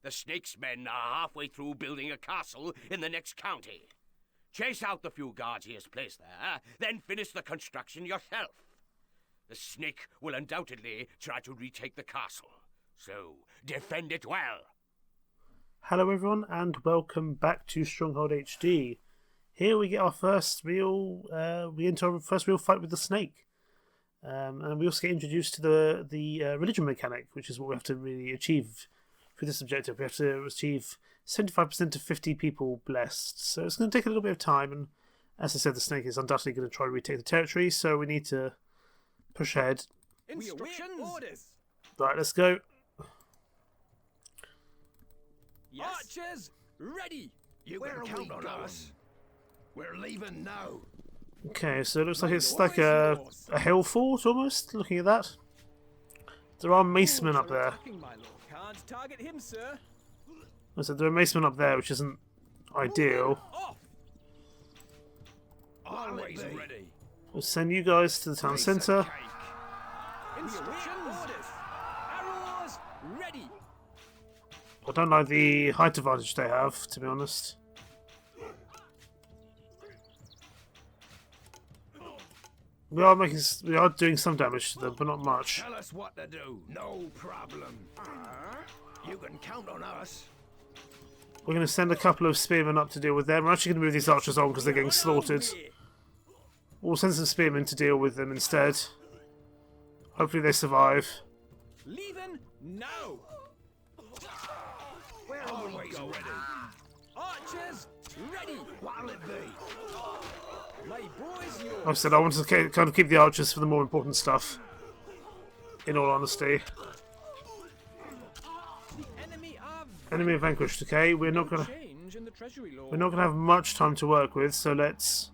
The snake's men are halfway through building a castle in the next county. Chase out the few guards he has placed there, then finish the construction yourself. The snake will undoubtedly try to retake the castle, so defend it well. Hello everyone and welcome back to Stronghold HD. Here we get our first real, we enter our first real fight with the snake. And we also get introduced to the religion mechanic, which is what we have to really achieve for this objective. We have to achieve 75% of 50 people blessed. So it's going to take a little bit of time, and as I said, the snake is undoubtedly going to try to retake the territory, so we need to push ahead. Instructions. Orders. Right, let's go. Yes. Archers, ready. You can count on us. We're leaving now. Okay, so it looks like it's like a hill fort almost, looking at that. There are macemen up there. Can't target him, sir. So there are macemen up there, which isn't ideal. Always ready. We'll send you guys to the town centre. Instructions. Orders. Arrows, ready. I don't like the height advantage they have, to be honest. We are doing some damage to them, but not much. Tell us what to do. No problem. You can count on us. We're going to send a couple of spearmen up to deal with them. We're actually going to move these archers on because they're getting slaughtered. We'll send some spearmen to deal with them instead. Hopefully they survive. Leaving now. We're always ready. Archers, ready. What'll it be? My boy's yours. Like I said, I want to kind of keep the archers for the more important stuff. In all honesty. Enemy vanquished. Okay, we're not gonna have much time to work with, so let's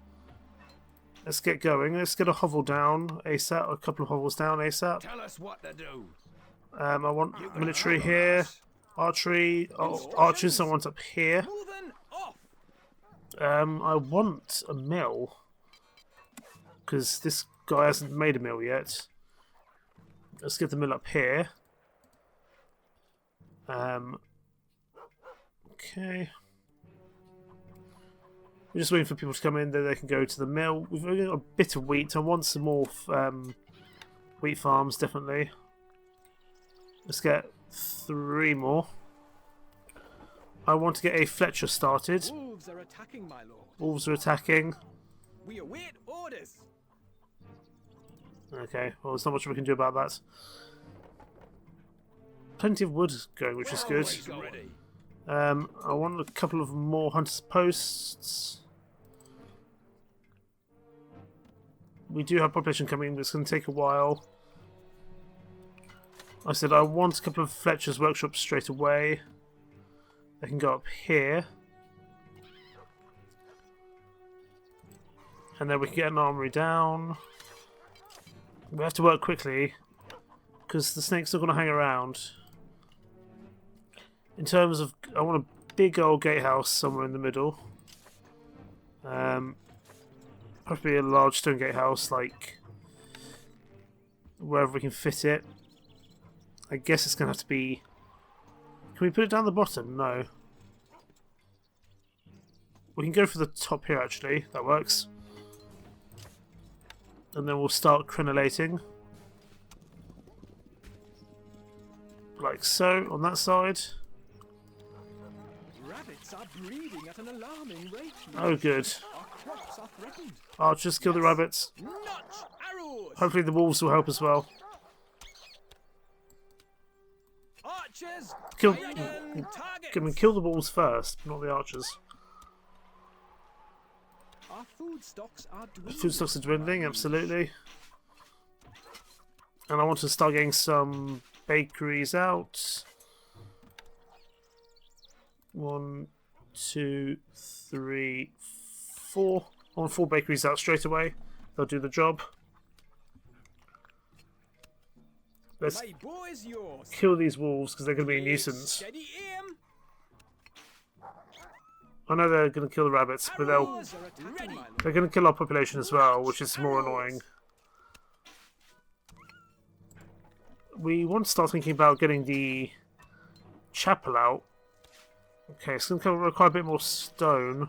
get going. Let's get a hovel down ASAP. A couple of hovels down ASAP. Tell us what to do. I want military here, archery, archers. I want up here. I want a mill because this guy hasn't made a mill yet. Let's get the mill up here. Okay. We're just waiting for people to come in, then they can go to the mill. We've only got a bit of wheat. I want some more wheat farms, definitely. Let's get 3 more. I want to get a Fletcher started. Wolves are attacking, my lord. Wolves are attacking. We await orders. Okay, well, there's not much we can do about that. Plenty of wood going, which is good. I want a couple of more hunters' posts. We do have population coming, but it's going to take a while. I said I want a couple of Fletcher's workshops straight away. They can go up here. And then we can get an armory down. We have to work quickly, because the snake's not going to hang around. In terms of, I want a big old gatehouse somewhere in the middle. Probably a large stone gatehouse, like wherever we can fit it. I guess it's going to have to be... Can we put it down the bottom? No. We can go for the top here, actually. That works. And then we'll start crenellating. Like so, on that side. Rabbits are breeding at an alarming rate. Oh, good. Our crops are threatened. Archers, kill the rabbits. Notch arrows. Hopefully the wolves will help as well. Archers. Kill Targets. kill the wolves first, not the archers. Our food stocks are dwindling. Food stocks are dwindling, absolutely. And I want to start getting some bakeries out. 1, 2, 3, 4. I want 4 bakeries out straight away. They'll do the job. Let's My boy's yours. kill these wolves because they're going to be a nuisance. Steady aim. I know they're going to kill the rabbits, but Arrows are attacking, my lord. they're going to kill our population as well, which is more annoying. We want to start thinking about getting the chapel out Okay, it's going to require a bit more stone.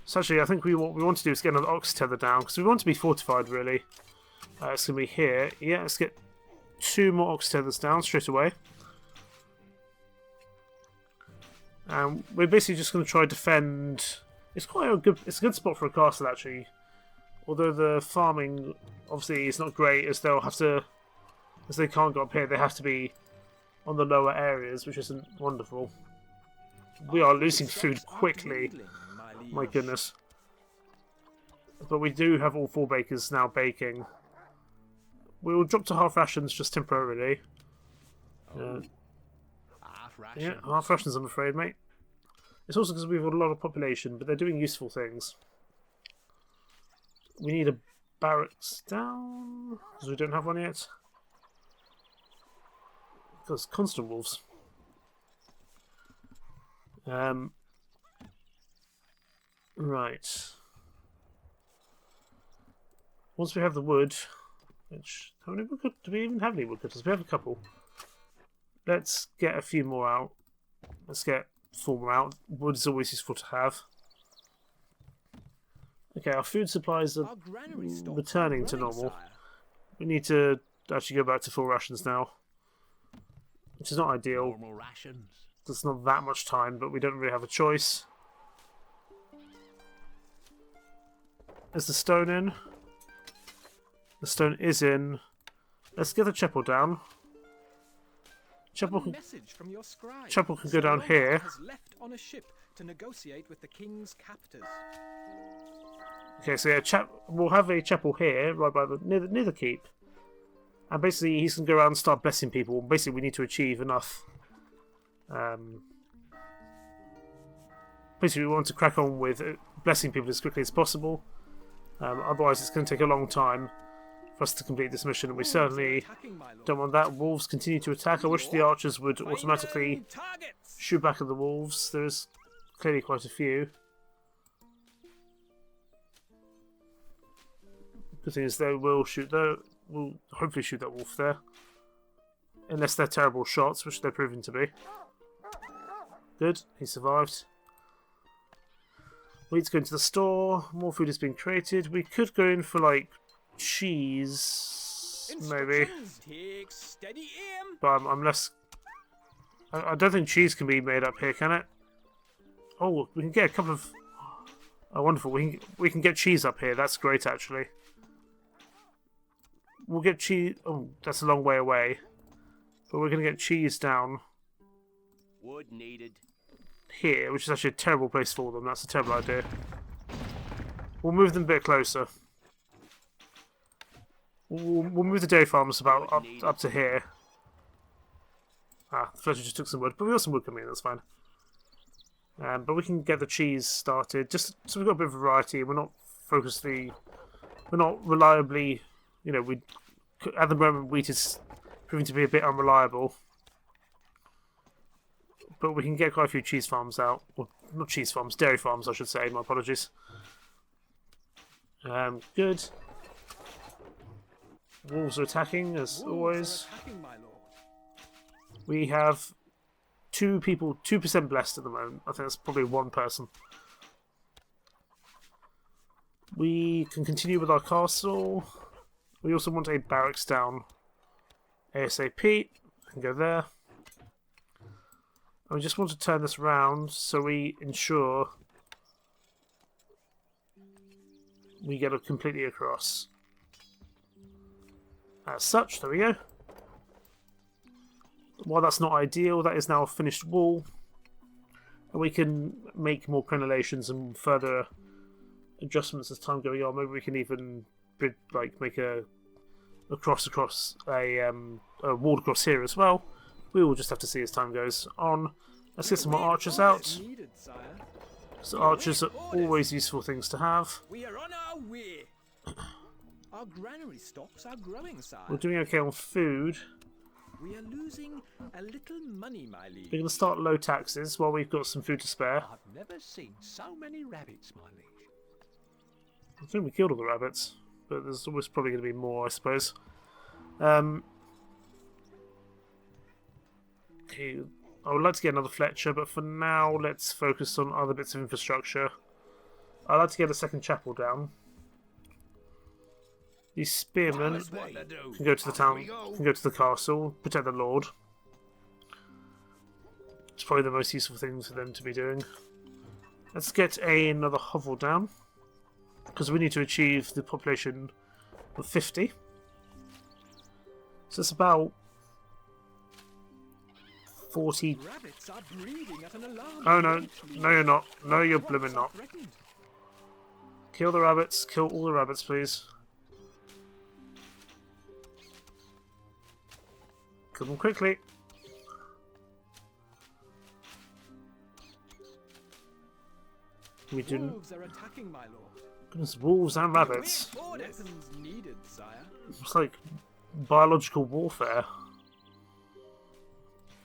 So actually, I think what we want to do is get another ox tether down, because we want to be fortified, really. It's going to be here. Yeah, let's get 2 more ox tethers down straight away. And we're basically just going to try to defend. It's quite a good. It's a good spot for a castle, actually. Although the farming obviously is not great, as they'll have to, as they can't go up here, they have to be on the lower areas, which isn't wonderful. We are losing food quickly. My goodness. But we do have all 4 bakers now baking. We will drop to half rations just temporarily. Yeah, half rations, I'm afraid, mate. It's also because we've got a lot of population, but they're doing useful things. We need a barracks down, because we don't have one yet. Because constant wolves. Right. Once we have the wood, which how many wood do we even have any woodcutters? We have a couple. Let's get a few more out. Let's get 4 more out. Wood is always useful to have. Okay, our food supplies are returning to normal. We need to actually go back to full rations now, which is not ideal. Normal rations. There's not that much time, but we don't really have a choice. Is the stone in? The stone is in. Let's get the chapel down. Chapel can go down here. Has left on a ship to negotiate with the king's captors. Okay, so yeah, we'll have a chapel here, right by near the keep, and basically he's gonna go around and start blessing people. Basically, we need to achieve enough. Basically, we want to crack on with blessing people as quickly as possible. Otherwise, it's going to take a long time for us to complete this mission, and we certainly don't want that. Wolves continue to attack. I wish the archers would automatically shoot back at the wolves. There's clearly quite a few. Good thing is they will shoot. Will hopefully shoot that wolf there, unless they're terrible shots, which they're proving to be. Good, he survived. We need to go into the store. More food is being created. We could go in for like cheese, maybe. Take steady aim. But I'm less. I don't think cheese can be made up here, can it? Oh, we can get a couple of. Oh, wonderful! We can get cheese up here. That's great, actually. We'll get cheese. Oh, that's a long way away. But we're going to get cheese down Wood needed. here, which is actually a terrible place for them. That's a terrible idea. We'll move them a bit closer. We'll move the dairy farms about up to here. Ah, the Fletcher just took some wood, but we got some wood coming in, that's fine. But we can get the cheese started, just so we've got a bit of variety. We're not reliably, at the moment wheat is proving to be a bit unreliable. But we can get quite a few cheese farms out. Well, not cheese farms, dairy farms, I should say. My apologies. Good. Wolves are attacking, as always. We have 2 people, 2% blessed at the moment. I think that's probably 1 person. We can continue with our castle. We also want a barracks down ASAP. We can go there. And we just want to turn this around so we ensure we get it completely across. As such, there we go. While that's not ideal, that is now a finished wall. And we can make more crenellations and further adjustments as time going on. Maybe we can even make a cross across a wall across here as well. We will just have to see as time goes on. Let's get some more archers out. So archers are always useful things to have. We are on our way. Our granary stocks are growing, sire. We're doing okay on food. We are losing a little money, my liege. We're going to start low taxes while we've got some food to spare. I've never seen so many rabbits, my liege. I think we killed all the rabbits, but there's always probably going to be more, I suppose. Okay, I would like to get another Fletcher, but for now, let's focus on other bits of infrastructure. I'd like to get a second chapel down. These spearmen can go to the town, can go to the castle, protect the lord. It's probably the most useful thing for them to be doing. Let's get another hovel down, because we need to achieve the population of 50. So it's about 40. Rabbits are breeding at an alarming Oh no, rate. no you're not. No you're Crops blooming are not. threatened. Kill the rabbits, kill all the rabbits please. Kill them quickly. We do. Wolves are attacking, my lord. Goodness, wolves and rabbits. Weapons needed, sire. It's like biological warfare.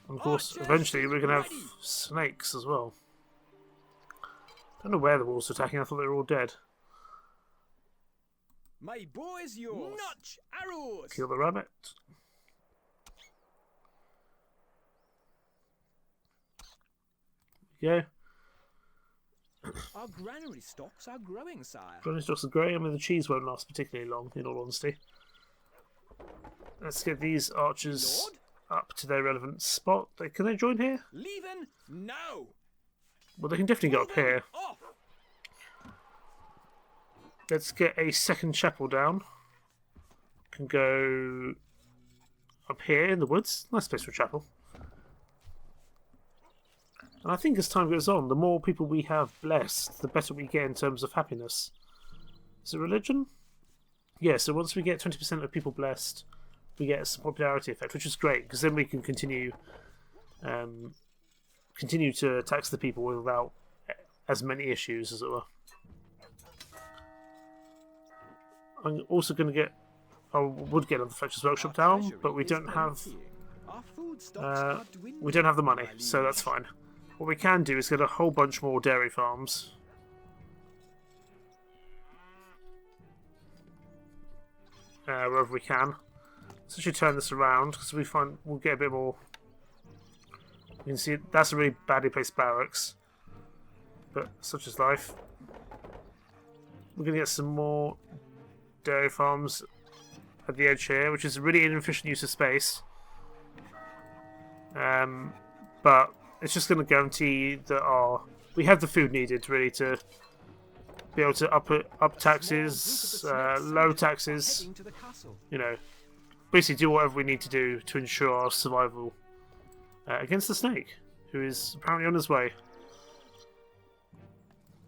And of course, eventually we're going to have snakes as well. Don't know where the wolves are attacking, I thought they were all dead. My bow is yours. Notch arrows. Kill the rabbit. There we go. Our granary stocks are growing, sire. Granny stocks are great. I mean, the cheese won't last particularly long, in all honesty. Let's get these archers up to their relevant spot. Can they join here? Leaving now. Well, they can definitely go up here. Off. Let's get a second chapel down. Can go up here in the woods. Nice place for a chapel. And I think as time goes on, the more people we have blessed, the better we get in terms of happiness. Is it religion? Yeah, so once we get 20% of people blessed, we get some popularity effect, which is great, because then we can continue to tax the people without as many issues, as it were. I'm also going to get... I would get another Fletcher's Workshop down, but we don't have... we don't have the money, so that's fine. What we can do is get a whole bunch more dairy farms. Wherever we can. Let's actually turn this around, because we'll get a bit more... You can see that's a really badly placed barracks. But such is life. We're going to get some more dairy farms at the edge here, which is a really inefficient use of space. But it's just going to guarantee that we have the food needed really to be able to up taxes, low taxes, you know, basically do whatever we need to do to ensure our survival against the snake, who is apparently on his way.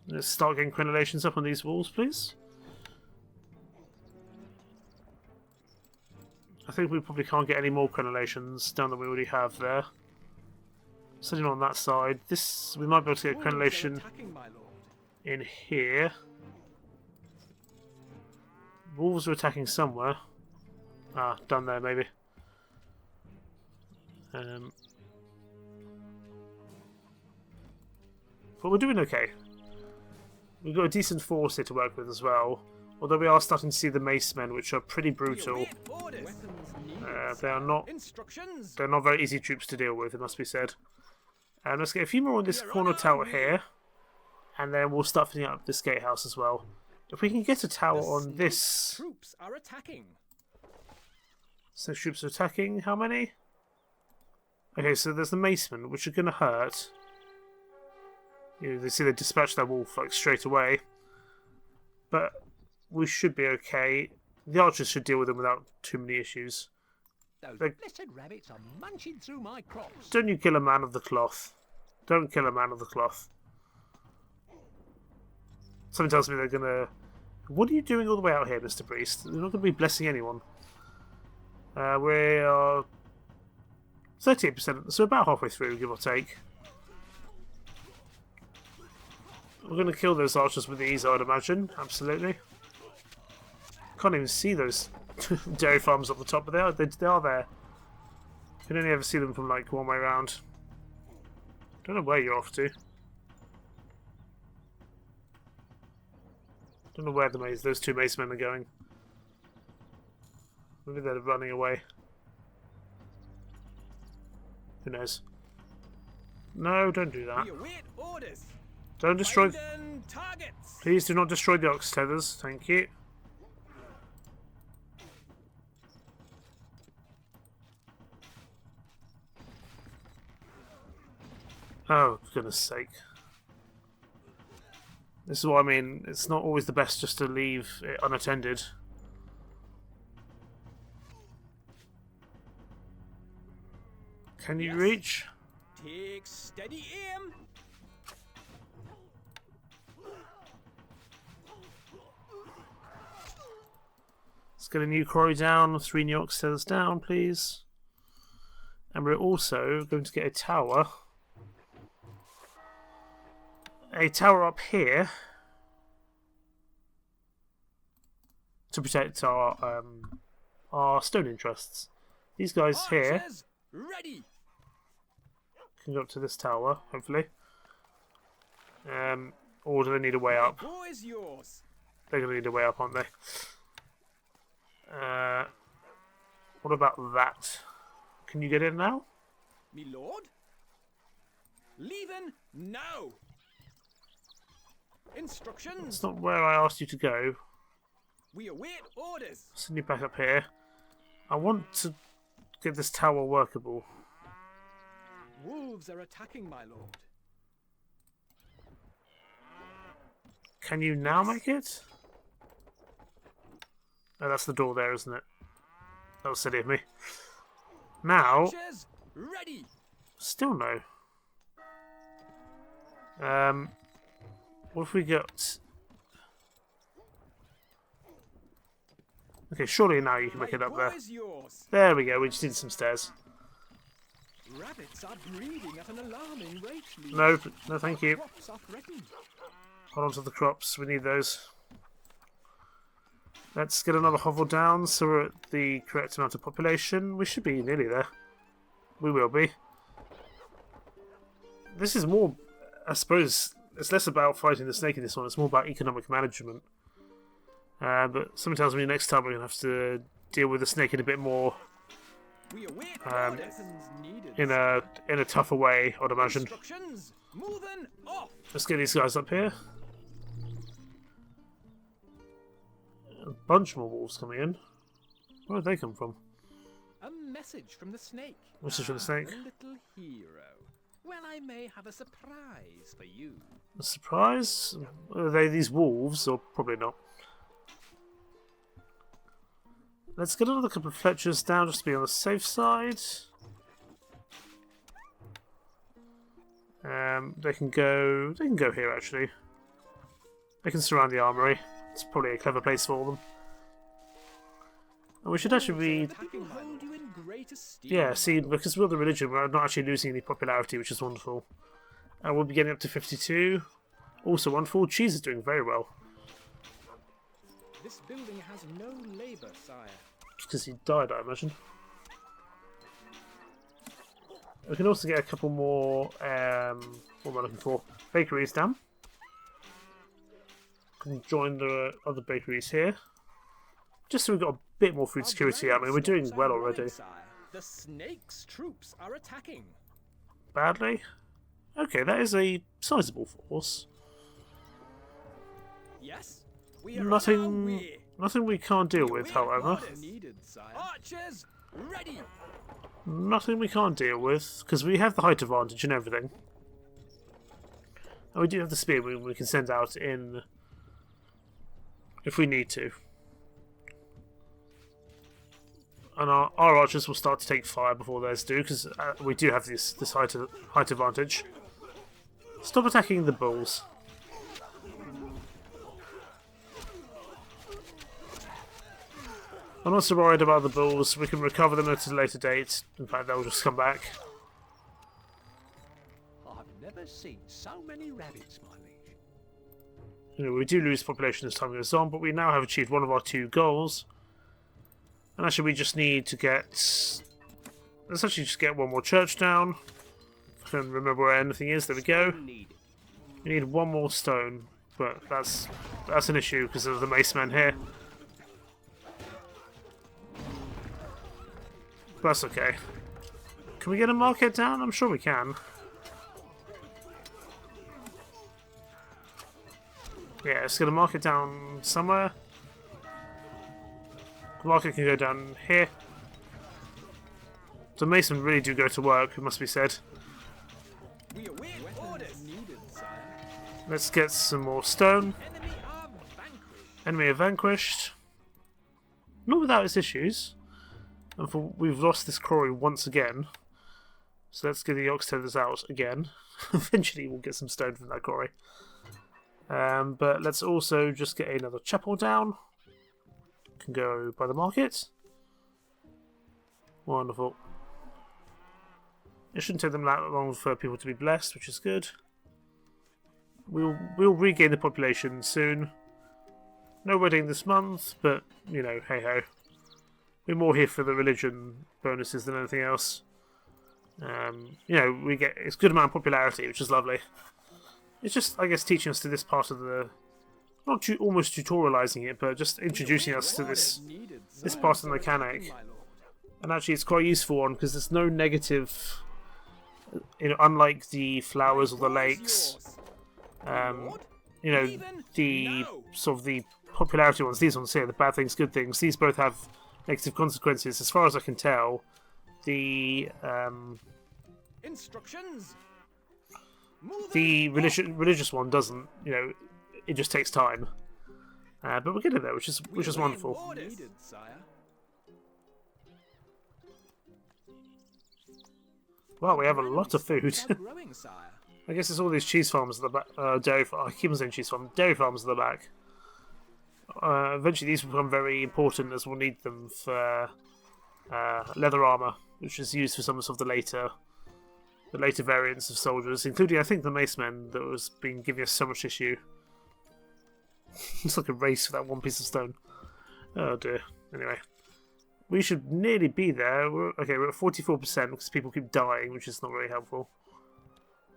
Let's start getting crenellations up on these walls, please. I think we probably can't get any more crenellations down than we already have there. Sitting on that side, we might be able to get a crenellation in here. Wolves are attacking somewhere. Ah, down there maybe. But we're doing okay. We've got a decent force here to work with as well. Although we are starting to see the mace men, which are pretty brutal. They're not very easy troops to deal with, it must be said. Let's get a few more on this corner tower here, and then we'll start filling up this gatehouse as well. If we can get a tower on this... Troops are attacking. 6 troops are attacking. How many? Okay, so there's the macemen, which are going to hurt. You know, they see they dispatch their wolf like straight away. But we should be okay. The archers should deal with them without too many issues. Those blessed rabbits are munching through my crops. Don't you kill a man of the cloth. Don't kill a man of the cloth. Something tells me they're gonna... What are you doing all the way out here, Mr. Priest? You're not going to be blessing anyone. We are 38%, so about halfway through, give or take. We're going to kill those archers with ease, I'd imagine. Absolutely. Can't even see those dairy farms up the top, but they are there. You can only ever see them from like one way around. Don't know where you're off to. Don't know where those 2 mace men are going. Maybe they're running away. Who knows? No, don't do that. We await orders. Don't destroy... Finding targets. Please do not destroy the ox tethers. Thank you. Oh, for goodness sake. This is what I mean. It's not always the best just to leave it unattended. Can you reach? Take steady aim. Let's get a new quarry down. 3 new ox tethers down, please. And we're also going to get a tower. A tower up here to protect our stone interests. These guys here Archers, ready. can go up to this tower, hopefully. Or do they need a way up? Go is yours. They're going to need a way up, aren't they? What about that? Can you get in now? Me lord. Leaving now. Instructions. That's not where I asked you to go. We await orders. Send you back up here. I want to get this tower workable. Wolves are attacking, my lord. Can you now make it? Oh, that's the door there, isn't it? That was silly of me. Now, Archers, ready. still no. What have we got? Okay, surely now you can make it up there. Go is yours. There we go, we just need some stairs. Rabbits are breeding at an alarming rate. No, no thank you. Crops are threatened. Hold on to the crops, we need those. Let's get another hovel down so we're at the correct amount of population. We should be nearly there. We will be. This is more, I suppose, it's less about fighting the snake in this one, it's more about economic management. But sometimes next time we're going to have to deal with the snake in a bit more, We await orders. Needed. in a tougher way, I'd imagine. Instructions. Moving off. Let's get these guys up here. A bunch more wolves coming in. Where did they come from? A message from the snake. Message from the snake. The little hero. Well, I may have a surprise for you. A surprise? Are they these wolves? Or probably not. Let's get another couple of Fletchers down just to be on the safe side. They can go here actually. They can surround the armory. It's probably a clever place for them. And we should actually be... People hold you in great esteem. Yeah, see, because we're the religion, we're not actually losing any popularity, which is wonderful. And we'll be getting up to 52. Also wonderful. Cheese is doing very well. This building has no labour, sire. Just because he died, I imagine. We can also get a couple more, what am I looking for? Bakeries down. Can join the other bakeries here. Just so we've got a bit more food security. I mean, we're doing well already. The snake's troops are attacking. Badly? Okay, that is a sizable force. Yes, we are Nothing, on our way. nothing we can't deal with, however. Needed, sire. Archers, ready. Nothing we can't deal with, because we have the height advantage and everything. And we do have the speed we can send out in if we need to. And our archers will start to take fire before theirs do, because we do have this height advantage. Stop attacking the bulls. I'm not so worried about the bulls. We can recover them at a later date. In fact, they'll just come back. I've never seen so many rabbits, my liege. You know, we do lose population as time goes on, but we now have achieved one of our 2 goals. And actually, we just need to get... Let's actually just get one more church down. If I can remember where anything is. There we go. We need 1 more stone, but that's an issue because of the mace men here. That's okay. Can we get a market down? I'm sure we can. Yeah, let's get a market down somewhere. The market can go down here. The mason really do go to work, it must be said. We await orders. Needed, sire. Let's get some more stone. Enemy are vanquished. Enemy are vanquished. Not without its issues. And for we've lost this quarry once again. So let's get the ox tethers out again. Eventually we'll get some stone from that quarry. But let's also just get another chapel down. Can go by the market. Wonderful. It shouldn't take them that long for people to be blessed, which is good. We'll regain the population soon. No wedding this month, but you know, hey ho. We're more here for the religion bonuses than anything else. You know, we get it's good amount of popularity, which is lovely. It's just, I guess, teaching us to this part of the, not almost tutorializing it, but just introducing us to this part of the mechanic. And actually, it's quite a useful one because there's no negative. You know, unlike the flowers or the lakes, you know, the sort of the popularity ones. These ones here, the bad things, good things. These both have negative consequences, as far as I can tell. The Instructions. religious one doesn't. You know, it just takes time. But we're getting there, which is wonderful. Needed, sire. Wow, we have a lot of food. Are growing, sire. I guess it's all these cheese farms at the back. Dairy farm. I keep on saying cheese farm. Dairy farms at the back. Eventually, these will become very important as we'll need them for leather armor, which is used for some of the later variants of soldiers, including I think the macemen that was been giving us so much issue. It's like a race for that one piece of stone. Oh dear. Anyway, we should nearly be there. We're at 44% because people keep dying, which is not very helpful.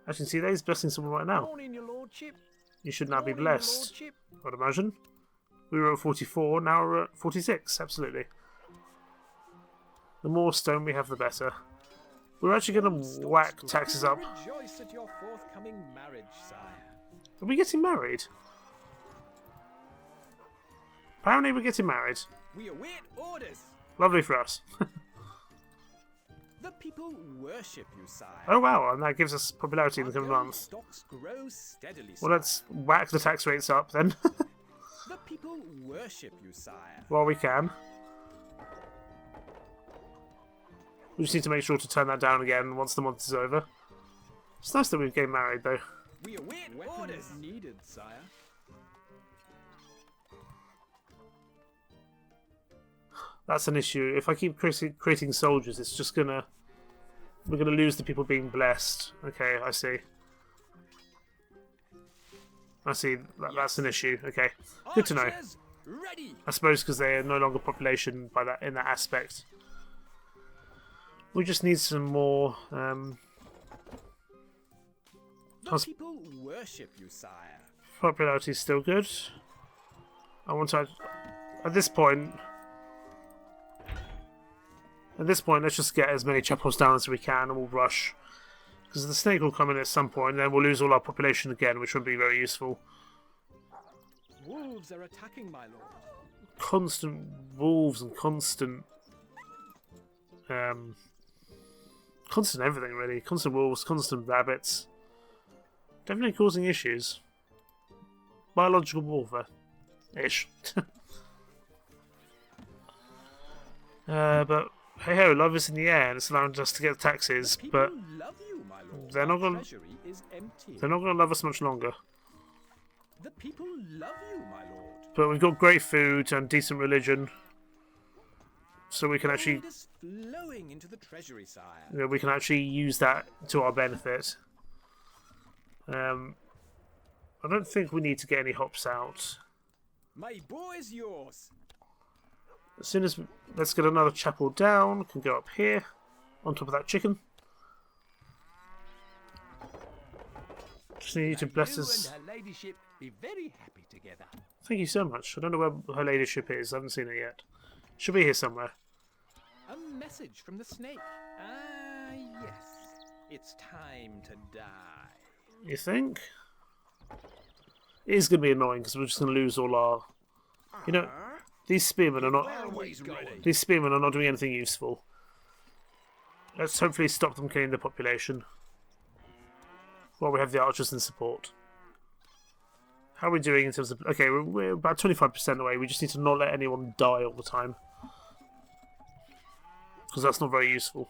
Actually, see, he's blessing someone right now. Morning, your lordship. You should now be Morning, your blessed. lordship. I'd imagine. We were at 44, now we're at 46, absolutely. The more stone we have, the better. We're actually going to whack taxes up. Rejoice at your forthcoming marriage, sire. Are we getting married? Apparently we're getting married. We await orders. Lovely for us. The people worship you, sire. Oh wow, and that gives us popularity in the coming Our month. stocks grow steadily, Well, sire. let's whack the tax rates up then, The people worship you, sire. while we can. We just need to make sure to turn that down again once the month is over. It's nice that we've getting married though. We await orders. Needed, sire. That's an issue. If I keep creating soldiers, it's just gonna... We're gonna lose the people being blessed. Okay, I see. I see. That's an issue. Okay, good to know. Archers, ready. I suppose because they are no longer population by that in that aspect. We just need some more. The people worship you, sire. Popularity is still good. I want to. At this point, let's just get as many chapels down as we can, and we'll rush. Because the snake will come in at some point, and then we'll lose all our population again, which would be very useful. Wolves are attacking, my lord. Constant wolves and constant everything really. Constant wolves, constant rabbits. Definitely causing issues. Biological warfare. Ish. But hey ho, love is in the air and it's allowing us to get taxes, but People love you, my lord. they're not Our gonna- treasury is empty. they're not going to love us much longer. The people love you, my lord. But we've got great food and decent religion, so we can actually, Gold is flowing into the treasury, sire. you know, we can actually use that to our benefit. I don't think we need to get any hops out. My boy is yours. As soon as let's get another chapel down, can go up here on top of that chicken. Just need you to bless us. You and her ladyship be very happy together. Thank you so much. I don't know where her ladyship is. I haven't seen her yet. She'll be here somewhere. A message from the snake. Ah, yes. It's time to die. You think? It is going to be annoying because we're just going to lose all our... You know, these spearmen are not... Always ready. These spearmen are not doing anything useful. Let's hopefully stop them killing the population. While we have the archers in support. How are we doing in terms of... Okay, we're about 25% away. We just need to not let anyone die all the time. Because that's not very useful.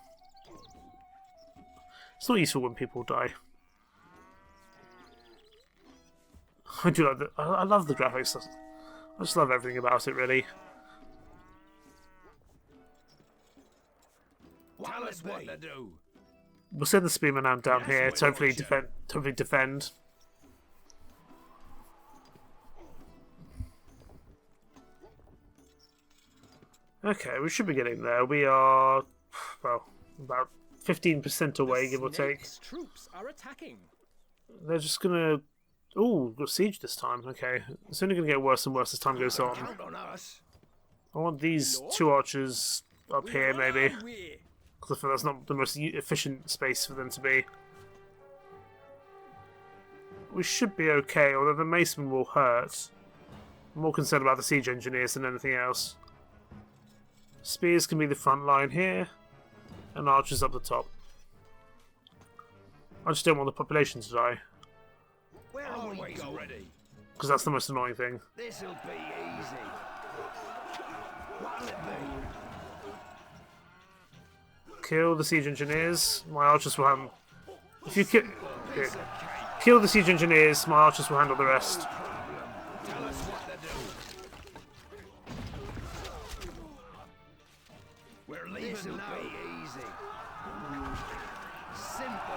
It's not useful when people die. I do like the... I love the graphics. I just love everything about it, really. Tell us what to do. We'll send the spearmen down here to hopefully defend. Okay, we should be getting there. We are, well, about 15% away, give or take. Troops are attacking. They're just gonna... Ooh, got siege this time. Okay, it's only gonna get worse and worse as time goes on. Count on us. I want these two archers up here, maybe. Because I feel that's not the most efficient space for them to be. We should be okay, although the macemen will hurt. I'm more concerned about the siege engineers than anything else. Spears can be the front line here, and archers up the top. I just don't want the population to die, Where are we going? Ready. because that's the most annoying thing. This'll be easy. What'll it be? Kill the siege engineers, my archers will handle... If you kill the siege engineers, my archers will handle the rest. Tell us what to do. We're leaving now. Be easy. Simple.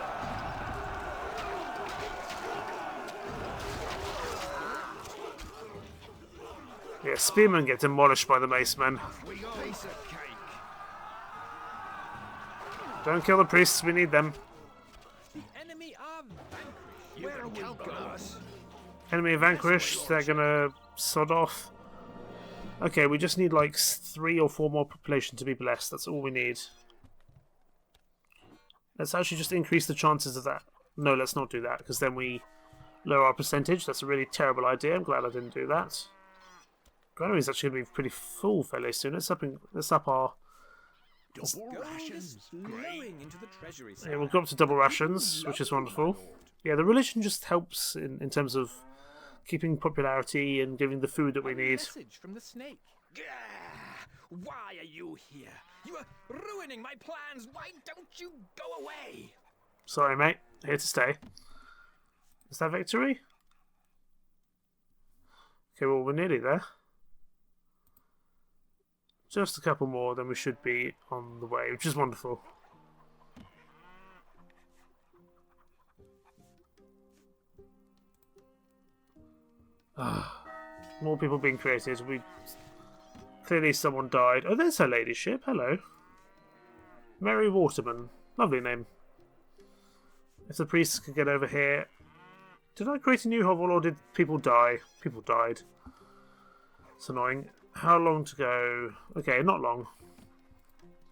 Yeah, spearmen get demolished by the macemen. We got a piece of cake. Don't kill the priests, we need them. The enemy are vanquished. You can count on us. Enemy vanquished, they're gonna sod off. Okay, we just need like 3 or 4 more population to be blessed, that's all we need. Let's actually just increase the chances of that. No, let's not do that, because then we lower our percentage. That's a really terrible idea, I'm glad I didn't do that. Granary's actually going to be pretty full fairly soon. Let's up our... Double Gold rations. is flowing into the treasury. Yeah, we'll go up to double rations, which is wonderful. Yeah, the religion just helps in terms of keeping popularity and giving the food that we need. Message from the snake. Gah! Why are you here? You are ruining my plans. Why don't you go away? Sorry, mate. Here to stay. Is that victory? Okay, well, we're nearly there. Just a couple more, then we should be on the way, which is wonderful. More people being created. Clearly someone died. Oh, there's her ladyship. Hello. Mary Waterman. Lovely name. If the priests could get over here... Did I create a new hovel or did people die? People died. It's annoying. How long to go? Okay, not long.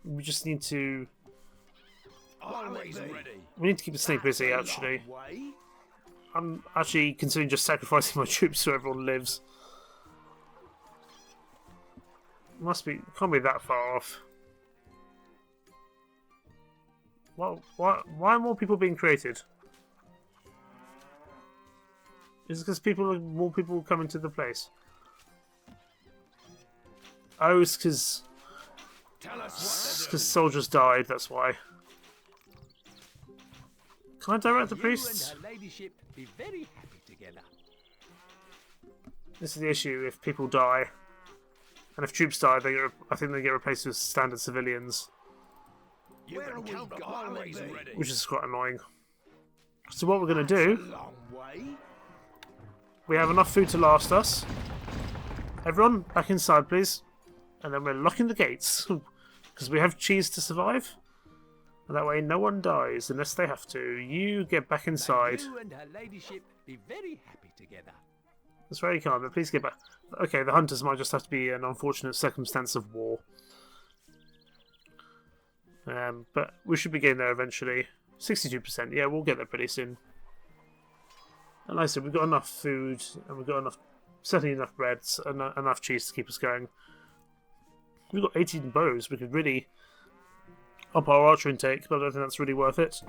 We just need to... Always ready. We need to keep the snake busy, actually. I'm actually considering just sacrificing my troops so everyone lives. Can't be that far off. Why are more people being created? Is it because more people will come into the place? Oh, it's because soldiers died, that's why. Can I direct the priests? You and her ladyship be very happy together. This is the issue, if people die. And if troops die, I think they get replaced with standard civilians. You can count always ready. Which is quite annoying. So what we're going to do... Long way. We have enough food to last us. Everyone, back inside, please. And then we're locking the gates. Because we have cheese to survive. And that way no one dies unless they have to. You get back inside. You and her ladyship be very happy together. That's very kind, but please get back. Okay, the hunters might just have to be an unfortunate circumstance of war. But we should be getting there eventually. 62%. Yeah, we'll get there pretty soon. And like I said, we've got enough food, and we've got certainly enough breads, and enough cheese to keep us going. We've got 18 bows. We could really up our archer intake, but I don't think that's really worth it.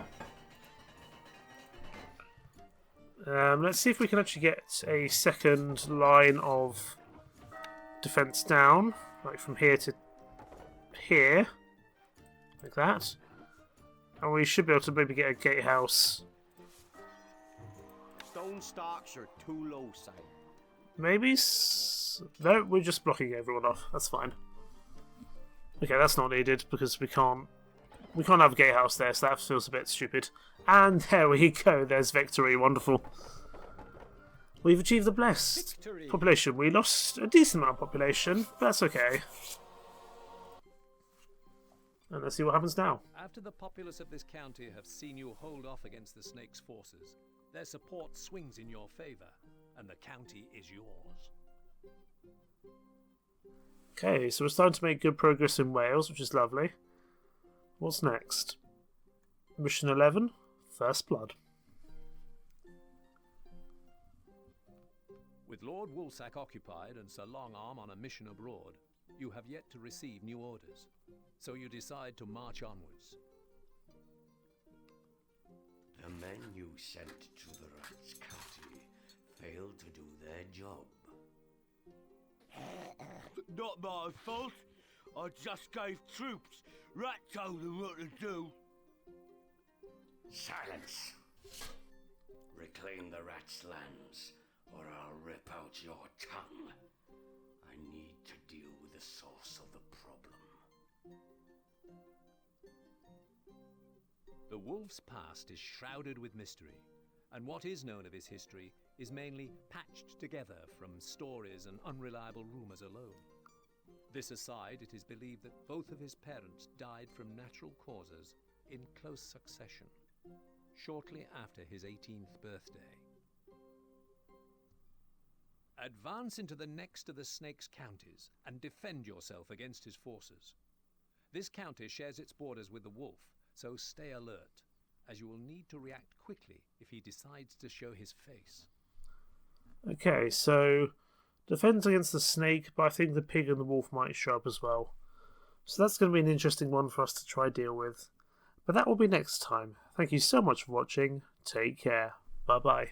Let's see if we can actually get a second line of defense down, like from here to here, like that. And we should be able to maybe get a gatehouse. Stone stalks are too low, side. Maybe? No, we're just blocking everyone off. That's fine. Okay, that's not needed because we can't have a gatehouse there, so that feels a bit stupid. And there we go. There's victory. Wonderful. We've achieved the blessed Victory. population. We lost a decent amount of population, but that's okay. And let's see what happens now. After the populace of this county have seen you hold off against the snake's forces, their support swings in your favor, and the county is yours. Okay, so we're starting to make good progress in Wales, which is lovely. What's next? Mission 11, First Blood. With Lord Woolsack occupied and Sir Longarm on a mission abroad, you have yet to receive new orders, so you decide to march onwards. The men you sent to the Rats' County failed to do their job. Not my fault. I just gave troops. Rat told them what to do. Silence. Reclaim the rats' lands, or I'll rip out your tongue. I need to deal with the source of the problem. The wolf's past is shrouded with mystery, and what is known of his history is mainly patched together from stories and unreliable rumors alone. This aside, it is believed that both of his parents died from natural causes in close succession, shortly after his 18th birthday. Advance into the next of the snake's counties and defend yourself against his forces. This county shares its borders with the wolf, so stay alert, as you will need to react quickly if he decides to show his face. Okay, so defends against the snake, but I think the pig and the wolf might show up as well. So that's going to be an interesting one for us to try deal with. But that will be next time. Thank you so much for watching. Take care. Bye bye.